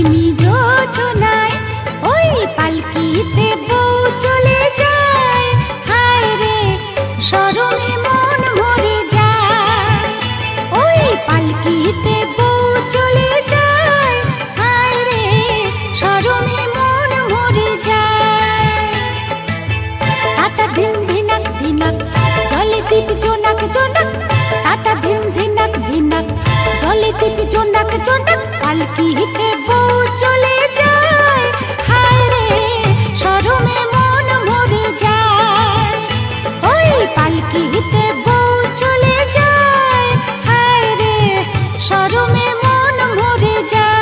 আশ্বিনী যোজনায় ওই পালকিতে বউ চলে যায়। হায় রে শরমে মন মরে যায়, ওই পালকিতে বউ চলে যায়। হায় রে শরমে মন মরে যায়। তাতা ধিন ধিনাক ধিনাক জলে দীপ জোনাক জোনাক, তাতা ধিন ধিনাক ধিনাক জলে দীপ জোনাক জোনাক, পালকিতে বউ চলে যায়। হায় রে শরমে মন মরে যায়, ওই পালকিতে বউ চলে যায়। হায় রে শরমে মন মরে যায়।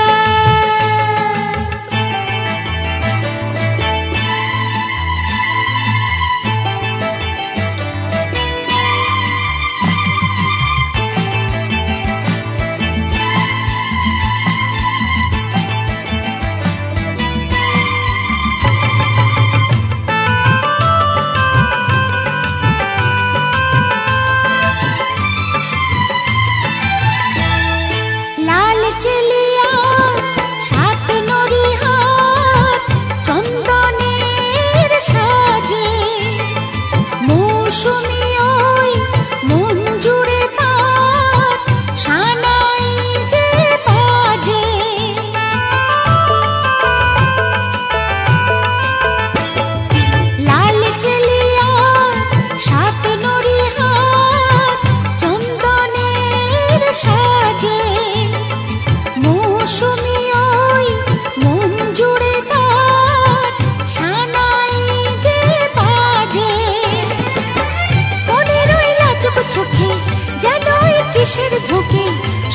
কিসের ঝুঁকে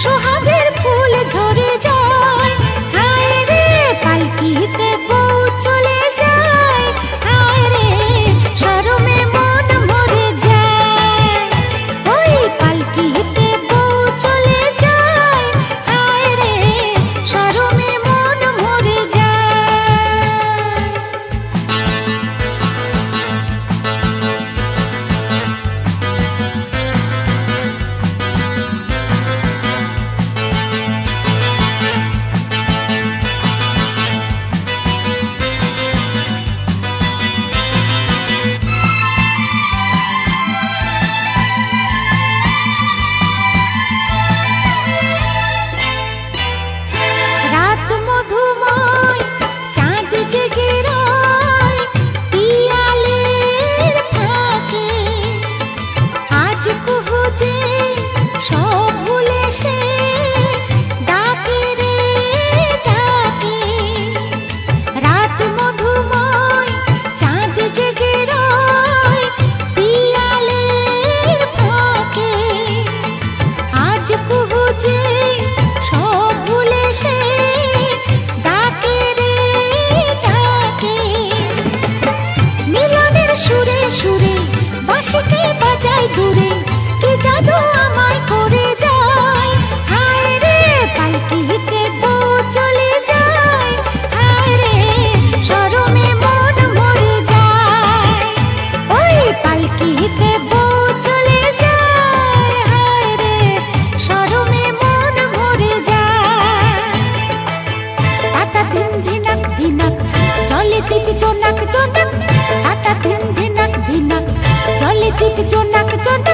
সোহাগের ফুল ঝরে যায়। হায় রে পালকিতে বউ চলে যায়। হায় রে শরমে মন মরে যায়, ওই পালকিতে বউ চলে যায়। হায় রে শরমে মন মরে যায়। দূরে কি জাদু আমায় করে যায়। হায় রে পালকিতে বউ চলে যায়। হায় রে শরমে মন মরে যায়, ওই পালকিতে বউ চলে যায়। হায় রে শরমে মন মরে যায়। তাতা ধিন ধিনাক ধিনাক জলে দীপ জোনাক জোনাক, তাতা ধিন ধিনাক ধিনাক জলে দীপ জোনাক জোনাক,